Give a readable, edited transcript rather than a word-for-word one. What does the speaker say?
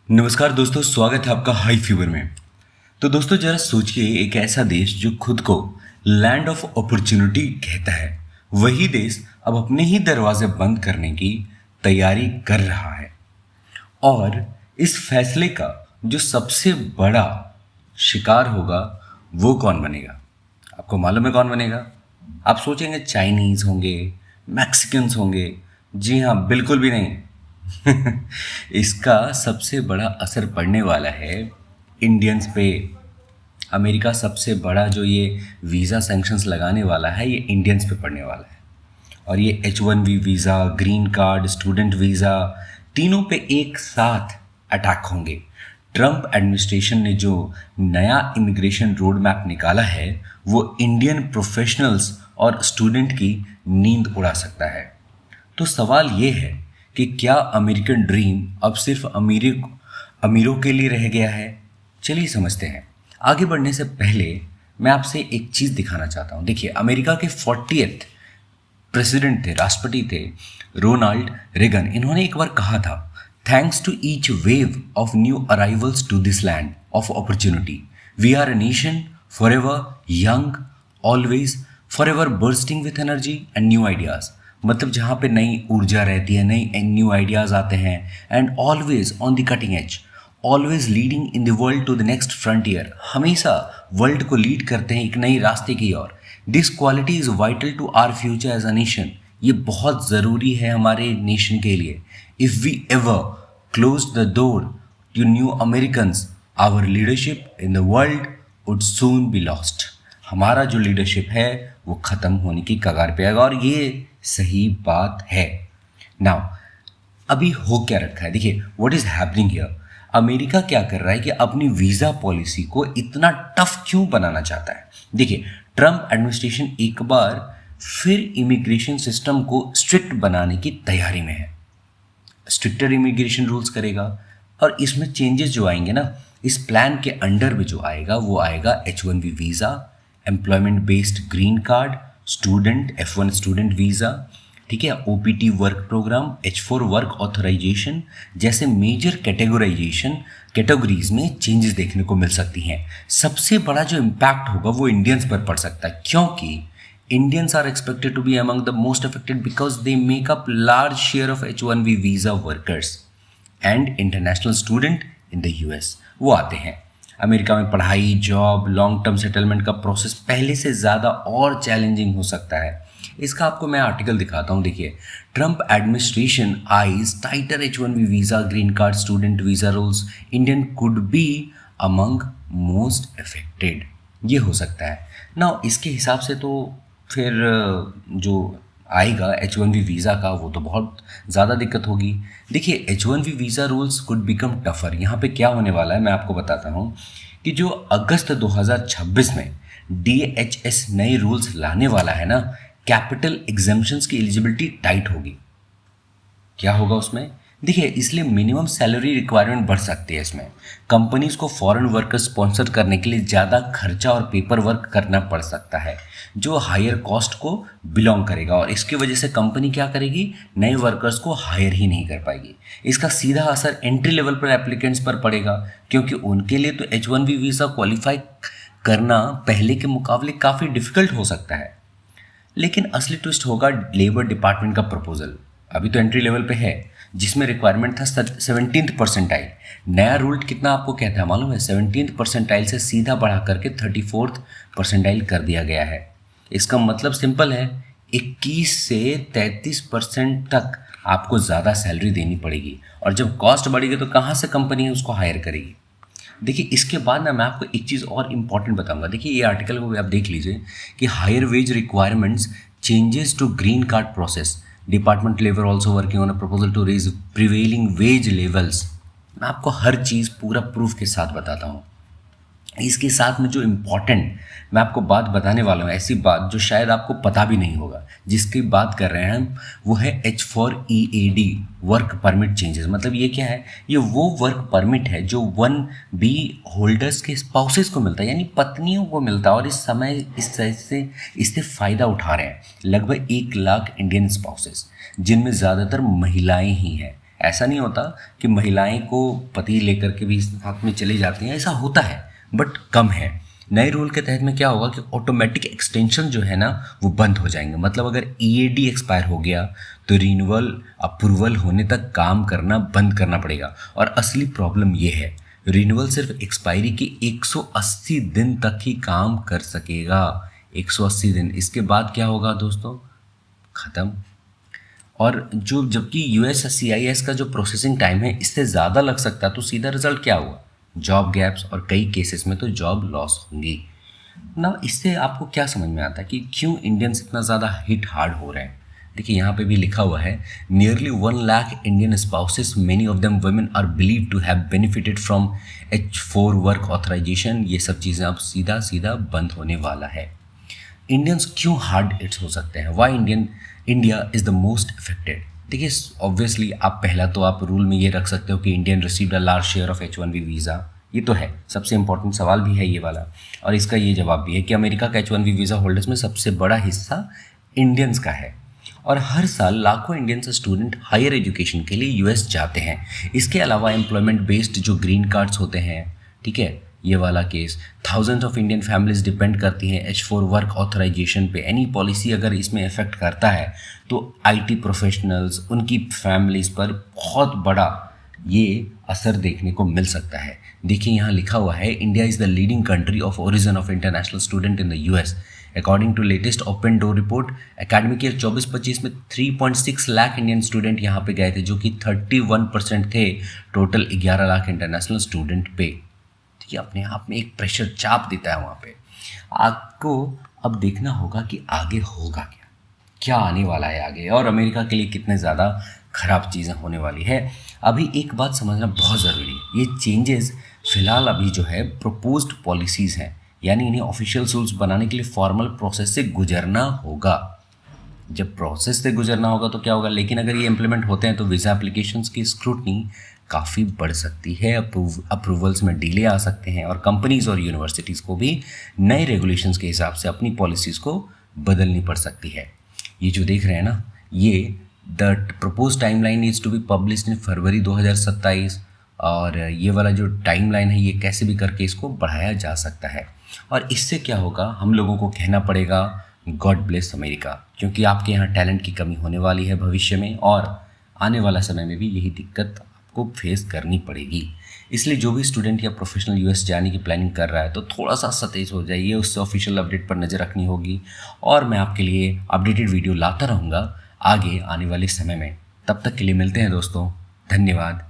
नमस्कार दोस्तों, स्वागत है आपका हाई फीवर में। तो दोस्तों जरा सोचिए, एक ऐसा देश जो खुद को लैंड ऑफ अपॉर्चुनिटी कहता है, वही देश अब अपने ही दरवाजे बंद करने की तैयारी कर रहा है। और इस फैसले का जो सबसे बड़ा शिकार होगा वो कौन बनेगा? आपको मालूम है कौन बनेगा? आप सोचेंगे चाइनीज होंगे, मैक्सिकन्स होंगे। जी हाँ, बिल्कुल भी नहीं। इसका सबसे बड़ा असर पड़ने वाला है इंडियंस पे। अमेरिका सबसे बड़ा जो ये वीज़ा सैंक्शंस लगाने वाला है, ये इंडियंस पे पड़ने वाला है। और ये H1B visa, green card, student visa, तीनों पे एक साथ अटैक होंगे। ट्रंप एडमिनिस्ट्रेशन ने जो नया इमिग्रेशन रोड मैप निकाला है, वो इंडियन प्रोफेशनल्स और स्टूडेंट की नींद उड़ा सकता है। तो सवाल ये है कि क्या अमेरिकन ड्रीम अब सिर्फ अमीरों के लिए रह गया है? चलिए समझते हैं। आगे बढ़ने से पहले मैं आपसे एक चीज़ दिखाना चाहता हूँ। देखिए, अमेरिका के 40th प्रेसिडेंट थे, राष्ट्रपति थे, रोनाल्ड रेगन। इन्होंने एक बार कहा था, thanks to each wave of new arrivals to this land of opportunity, we are a nation for ever young, always for ever bursting with energy and new ideas. मतलब जहाँ पे नई ऊर्जा रहती है, नई न्यू आइडियाज़ आते हैं, and always on the cutting edge, always leading in the world to the next frontier. हमेशा वर्ल्ड को लीड करते हैं एक नई रास्ते की ओर। This quality is vital to our future as a nation. ये बहुत ज़रूरी है हमारे नेशन के लिए। If we ever close the door to new Americans, our leadership in the world would soon be lost. हमारा जो लीडरशिप है वो ख़त्म होने की कगार पे आएगा, और ये सही बात है। नाउ अभी हो क्या रखा है? देखिए, what is happening here. America क्या कर रहा है कि अपनी वीज़ा पॉलिसी को इतना टफ क्यों बनाना चाहता है? देखिए, ट्रंप एडमिनिस्ट्रेशन एक बार फिर इमिग्रेशन सिस्टम को स्ट्रिक्ट बनाने की तैयारी में है। स्ट्रिक्टर इमिग्रेशन रूल्स करेगा, और इसमें चेंजेस जो आएंगे ना, इस प्लान के अंडर में जो आएगा वो आएगा H1B visa, employment based green card, student F1 student visa, ठीक है, OPT work program, H4 work authorization जैसे मेजर कैटेगरीज में चेंजेस देखने को मिल सकती हैं। सबसे बड़ा जो इम्पैक्ट होगा वो इंडियंस पर पड़ सकता है, क्योंकि Indians are expected to be among the most affected because they make up large share of H1B visa workers and international student in the US। वो आते हैं अमेरिका में। पढ़ाई, जॉब, लॉन्ग टर्म सेटलमेंट का प्रोसेस पहले से ज़्यादा और चैलेंजिंग हो सकता है। इसका आपको मैं आर्टिकल दिखाता हूँ। देखिए, Trump administration eyes tighter H1B visa, green card, student visa rules, Indian could be among most affected. ये हो सकता है ना। इसके हिसाब से तो फिर जो आएगा H1B वीज़ा का, वो तो बहुत ज़्यादा दिक्कत होगी। देखिए, H1B visa rules could become tougher. यहाँ पे क्या होने वाला है मैं आपको बताता हूँ कि जो अगस्त 2026 में DHS नए रूल्स लाने वाला है ना, कैपिटल एग्जेम्पशंस की एलिजिबिलिटी टाइट होगी। क्या होगा उसमें? देखिए, इसलिए मिनिमम सैलरी रिक्वायरमेंट बढ़ सकती है। इसमें कंपनीज को फॉरेन वर्कर स्पॉन्सर करने के लिए ज़्यादा खर्चा और पेपर वर्क करना पड़ सकता है, जो हायर कॉस्ट को बिलोंग करेगा, और इसकी वजह से कंपनी क्या करेगी, नए वर्कर्स को हायर ही नहीं कर पाएगी। इसका सीधा असर एंट्री लेवल पर एप्लीकेंट्स पर पड़ेगा, क्योंकि उनके लिए तो H1B वीज़ा क्वालिफाई करना पहले के मुकाबले काफ़ी डिफिकल्ट हो सकता है। लेकिन असली ट्विस्ट होगा लेबर डिपार्टमेंट का प्रपोजल। अभी तो एंट्री लेवल पे है, जिसमें रिक्वायरमेंट था 17th परसेंटाइल। नया रूल कितना आपको कहता है मालूम है? 17th परसेंटाइल से सीधा बढ़ा करके 34th परसेंटाइल कर दिया गया है। इसका मतलब सिंपल है, 21 से 33% तक आपको ज़्यादा सैलरी देनी पड़ेगी, और जब कॉस्ट बढ़ेगी तो कहाँ से कंपनी उसको हायर करेगी? देखिए, इसके बाद ना मैं आपको एक चीज़ और इम्पॉर्टेंट बताऊंगा। देखिए, ये आर्टिकल को भी आप देख लीजिए कि higher wage requirements, changes to green card process, department labour also working on a proposal to raise prevailing wage levels. मैं आपको हर चीज़ पूरा प्रूफ के साथ बताता हूँ। इसके साथ में जो इम्पॉर्टेंट मैं आपको बात बताने वाला हूँ, ऐसी बात जो शायद आपको पता भी नहीं होगा, जिसकी बात कर रहे हैं हम, वो है H4EAD वर्क परमिट चेंजेस। मतलब ये क्या है? ये वो वर्क परमिट है जो 1B होल्डर्स के स्पाउसेस को मिलता है, यानी पत्नियों को मिलता है, और इस समय इस तरह से इससे फ़ायदा उठा रहे हैं लगभग 1 लाख इंडियन स्पाउसेस, जिनमें ज़्यादातर महिलाएं ही हैं। ऐसा नहीं होता कि महिलाएं को पति लेकर के भी साथ में चली जाती हैं, ऐसा होता है बट कम है। नए रूल के तहत में क्या होगा कि ऑटोमेटिक एक्सटेंशन जो है ना वो बंद हो जाएंगे। मतलब अगर ईएडी एक्सपायर हो गया तो रिन्यूअल अप्रूवल होने तक काम करना बंद करना पड़ेगा। और असली प्रॉब्लम ये है, रिन्यूअल सिर्फ एक्सपायरी के 180 दिन तक ही काम कर सकेगा। 180 दिन, इसके बाद क्या होगा दोस्तों, ख़त्म। और जो जबकि USCIS का जो प्रोसेसिंग टाइम है इससे ज़्यादा लग सकता है, तो सीधा रिजल्ट क्या हुआ, जॉब गैप्स और कई केसेस में तो जॉब लॉस होंगी ना। इससे आपको क्या समझ में आता है कि क्यों इंडियंस इतना ज़्यादा हिट हार्ड हो रहे हैं। देखिए यहाँ पे भी लिखा हुआ है, nearly 1 lakh Indian spouses, many of them women, are believe to have benefited from H4 work authorization. ये सब चीज़ें अब सीधा सीधा बंद होने वाला है। इंडियंस क्यों हार्ड हिट्स हो सकते हैं, why India is the most affected. देखिए ऑब्वियसली आप पहला तो आप रूल में ये रख सकते हो कि Indian received a large share of H1B visa. ये तो है, सबसे इंपॉर्टेंट सवाल भी है ये वाला, और इसका ये जवाब भी है कि अमेरिका का H1B वीज़ा होल्डर्स में सबसे बड़ा हिस्सा इंडियंस का है। और हर साल लाखों इंडियंस स्टूडेंट हायर एजुकेशन के लिए यूएस जाते हैं। इसके अलावा एम्प्लॉयमेंट बेस्ड जो ग्रीन कार्ड्स होते हैं, ठीक है, ये वाला case, thousands of Indian families depend करती हैं H4 वर्क ऑथराइजेशन पे। एनी पॉलिसी अगर इसमें इफेक्ट करता है तो IT प्रोफेशनल्स, उनकी फैमिलीज पर बहुत बड़ा ये असर देखने को मिल सकता है। देखिए यहाँ लिखा हुआ है, India is the leading country of origin of international student in the US। According to latest open door report, academic year 24-25 में 3.6 लाख इंडियन स्टूडेंट यहाँ पे गए थे, जो कि 31% थे टोटल 11 लाख इंटरनेशनल स्टूडेंट पे। ठीक है, अपने आप में एक प्रेशर चाप देता है वहाँ पे। आपको अब देखना होगा कि आगे होगा क्या, क्या आने वाला है आगे, और अमेरिका के लिए कितने ज़्यादा ख़राब चीज़ें होने वाली है। अभी एक बात समझना बहुत ज़रूरी है, ये चेंजेस फ़िलहाल अभी जो है प्रपोज्ड पॉलिसीज़ हैं, यानी इन्हें ऑफिशियल रूल्स बनाने के लिए फॉर्मल प्रोसेस से गुजरना होगा। जब प्रोसेस से गुजरना होगा तो क्या होगा, लेकिन अगर ये इम्प्लीमेंट होते हैं तो वीज़ा एप्लीकेशंस की स्क्रूटनी काफ़ी बढ़ सकती है, अप्रूवल्स में डिले आ सकते हैं, और कंपनीज़ और यूनिवर्सिटीज़ को भी नए रेगुलेशंस के हिसाब से अपनी पॉलिसीज़ को बदलनी पड़ सकती है। ये जो देख रहे हैं ना, ये the propose timeline is to be published in February 2027, और ये वाला जो टाइमलाइन है ये कैसे भी करके इसको बढ़ाया जा सकता है। और इससे क्या होगा, हम लोगों को कहना पड़ेगा गॉड ब्लेस अमेरिका, क्योंकि आपके यहाँ टैलेंट की कमी होने वाली है भविष्य में, और आने वाला समय में भी यही दिक्कत आपको फेस करनी पड़ेगी। इसलिए जो भी स्टूडेंट या प्रोफेशनल US जाने की प्लानिंग कर रहा है तो थोड़ा सा सतेज हो जाइए, उससे ऑफिशियल अपडेट पर नज़र रखनी होगी, और मैं आपके लिए अपडेटेड वीडियो लाता रहूँगा आगे आने वाले समय में। तब तक के लिए मिलते हैं दोस्तों, धन्यवाद।